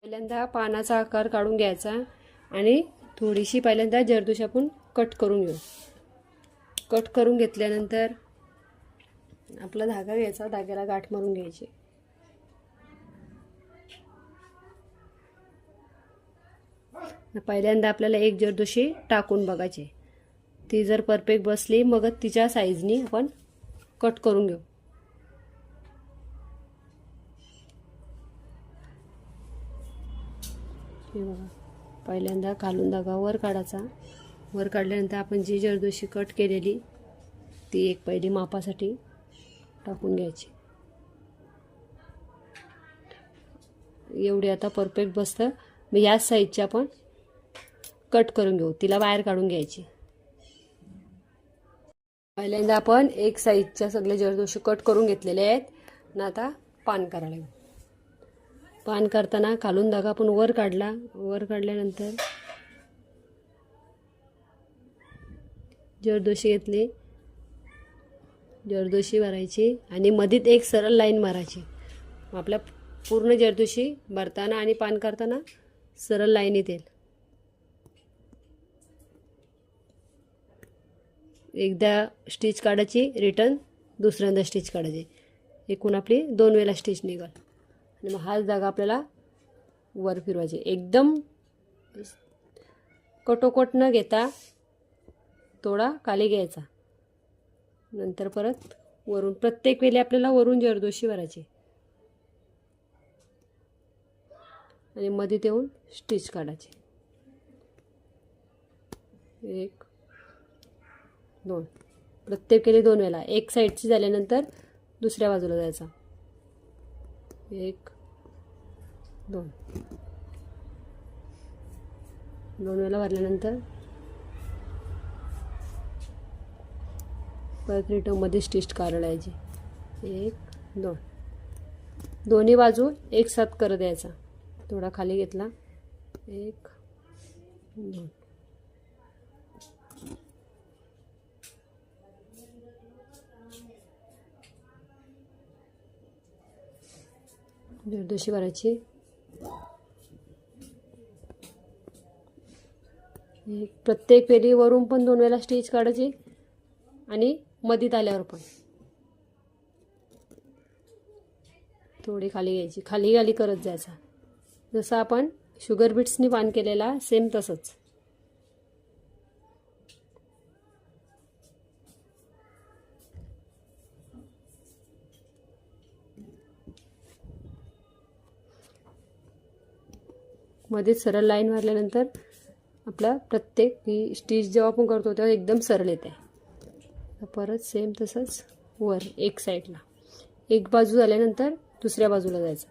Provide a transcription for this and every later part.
पहिल्यांदा पानाचा आकार काढून घ्यायचा आणि थोडीशी पहिल्यांदा जरदोशी आपण कट करून घेऊ. कट करून घेतल्यानंतर आपला धागा घ्यायचा, धाग्याला गाठ मारून घ्यायची. पहिल्यांदा आपल्याला एक जरदोशी टाकून बघायची. ती जर परफेक्ट बसली मग तिच्या साईजनी आपण कट करून घेऊ. हे बघा, पहिल्यांदा खालून धागा वर काढायचा. वर काढल्यानंतर आपण जी जरदोशी कट केलेली ती एक पहिली मापासाठी टाकून घ्यायची. एवढी आता परफेक्ट बसतं. मग याच साईजची आपण कट करून घेऊ. तिला बाहेर काढून घ्यायची. पहिल्यांदा आपण एक साईजच्या सगळे जरदोशी कट करून घेतलेले आहेत ना. आता पान करायला घेऊ. पान करताना खालून धागा आपण वर काढला. वर काढल्यानंतर जरदोशी घेतली, जरदोशी भरायची आणि मधीत एक सरळ लाईन मारायची. आपल्या पूर्ण जरदोशी भरताना आणि पान करताना सरळ लाईन येते. एकदा स्टिच काढायची, रिटर्न दुसऱ्यांदा स्टिच काढायची. एकूण आपली 2 वेळा स्टिच निघाल. आणि मग हाच धागा आपल्याला वर फिरवायचे. एकदम कटोकट न घेता थोडा खाली घ्यायचा. नंतर परत वरून प्रत्येक वेळी आपल्याला वरून जरदोशी भरायची आणि मध्ये येऊन स्टिच काढायची. 1 2 प्रत्येक वेळी 2 वेळा. एक साईडची झाल्यानंतर दुसऱ्या बाजूला जायचा. 1 2 2 वेळा भरल्यानंतर परत रिटर्न मध्ये स्टिच काढायची. 1 2 दोन्ही बाजू एक साथ करत द्यायचा. थोडा खाली घेतला. 1 2 जरदोशी भरायची. प्रत्येक फेरी वरून पण 2 वेळा स्टिच काढायची आणि मधीत आल्यावर पण थोडी खाली घ्यायची. खाली खाली करत जायचा. जसं आपण शुगर बीट्सनी पान केलेला सेम तसंच. मध्येच सरळ लाईन मारल्यानंतर आपला प्रत्येक ही स्टिच जेव्हा आपण करतो तेव्हा एकदम सरळ येते. परत सेम तसंच वर एक साईडला एक बाजू झाल्यानंतर दुसऱ्या बाजूला जायचं.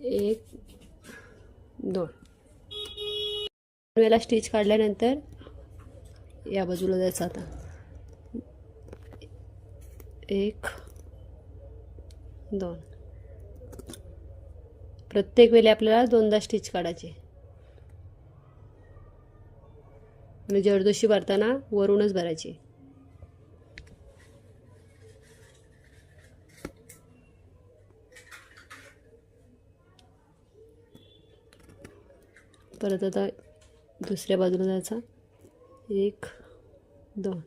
1 2 वेळेला स्टिच काढल्यानंतर या बाजूला जायचं. आता 1 2 प्रत्येक वेळी आपल्याला 2दा स्टिच काढायचे. आणि जरदोशी भरताना वरूनच भरायची. परत आता दुसऱ्या बाजूला जायचा. 1 2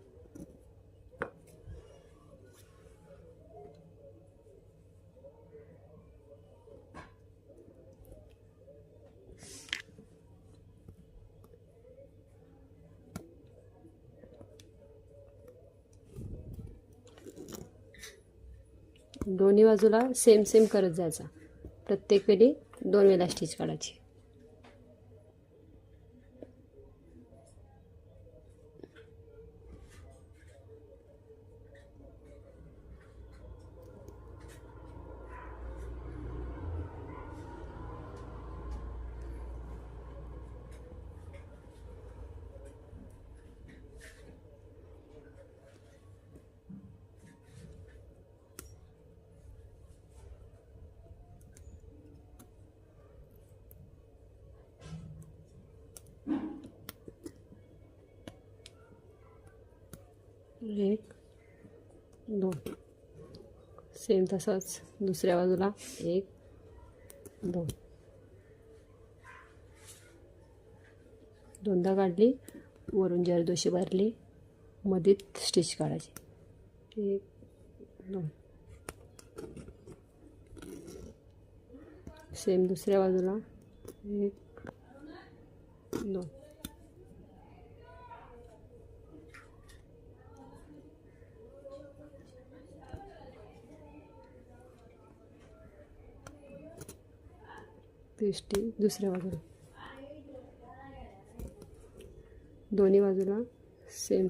दोन्ही बाजूला सेम सेम करत जायचा. प्रत्येक वेळी 2 वेळा स्टिच काढायची. एक 2. सेम तसंच दुसऱ्या बाजूला 1 2. दोनदा काढली, वरून जरदोशी भरली, मध्ये स्टिच काढायची. 1 2. सेम दुसऱ्या बाजूला 1 2. स्टिच दुसऱ्या बाजूला, दोन्ही बाजूला सेम.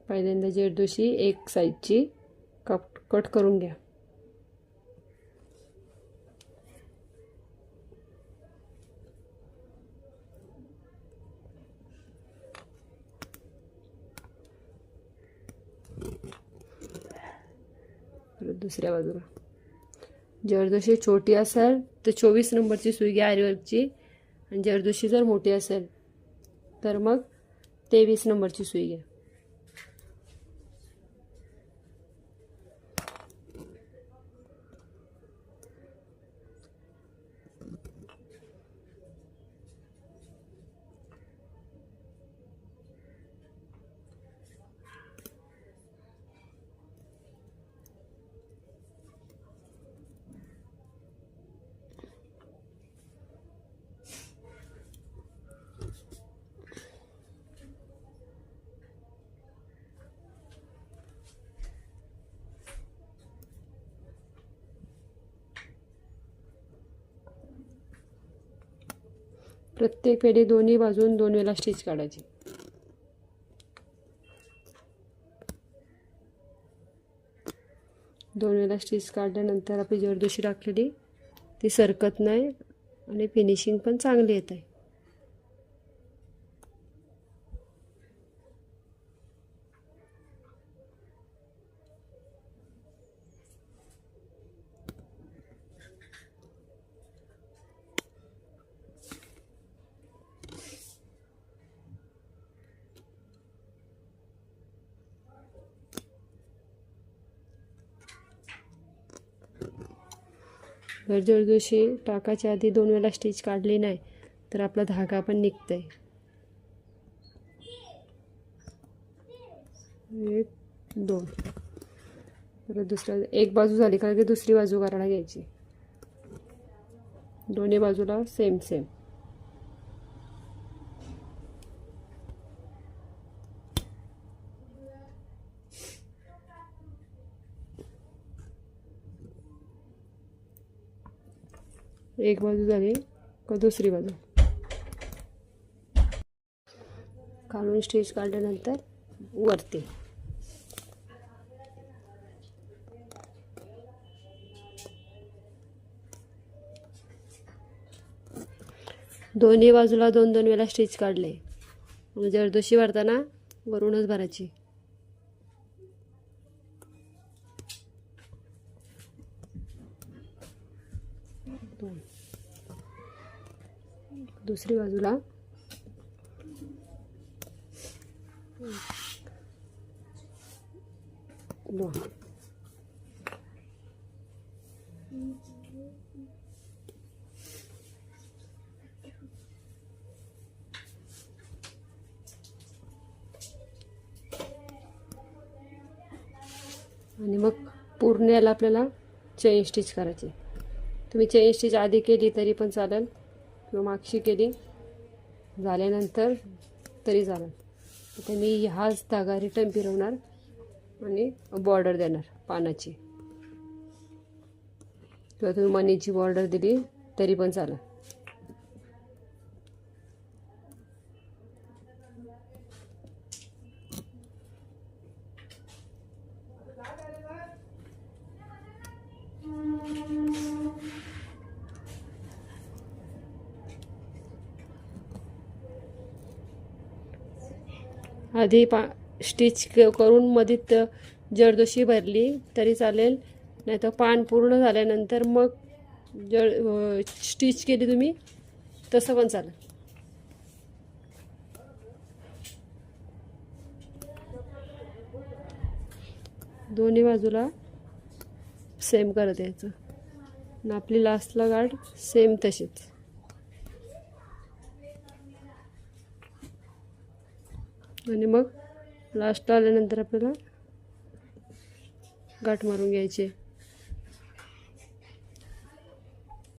पहिल्यांदा जरदोशी एक साईडची कट करून घ्या. दुसऱ्या बाजूला जरदोशी छोटी असेल तर 24 नंबरची सुई घ्या आरीवर्कची, आणि जरदोशी जर मोठी असेल तर मग 23 नंबरची सुई घ्या. प्रत्येक वेळी दोन्ही बाजून 2 वेळा स्टिच काढायची. दोन वेळा स्टिच काढल्यानंतर आपली जरदोशी टाकलेली ती सरकत नाही आणि फिनिशिंग पण चांगली येत आहे. जर जरदोशी टाकायच्या आधी 2 वेळा स्टिच काढली नाही तर आपला धागा पण निघतंय. 1 2. परत दुसऱ्या एक बाजू झाली का की दुसरी बाजू करायला घ्यायची. दोन्ही बाजूला सेम. एक बाजू झाली का दुसरी बाजू काढून स्टिच काढल्यानंतर वरती दोन्ही बाजूला 2 वेळा स्टिच काढले. जरदोशी भरताना वरूनच भरायची. दुसरी बाजूला आणि मग पूर्ण याला आपल्याला चेन स्टिच करायची. तुम्ही चेन स्टिच आधी केली तरी पण चालेल किंवा मागशी केली झाल्यानंतर तरी चालेल. आता मी हाच धागा रिटर्न फिरवणार आणि बॉर्डर देणार पानाची, किंवा तुम्ही मनीची बॉर्डर दिली तरी पण चालेल. आधी स्टिच करून मध्ये जरदोशी भरली तरी चालेल, नाही तर पान पूर्ण झाल्यानंतर मग स्टिच केली तुम्ही तसं पण चालेल. दोन्ही बाजूला सेम करत यायचं आणि आपली लास्टला गाठ सेम तशीच. आणि मग लास्टला आल्यानंतर आपल्याला गाठ मारून घ्यायची.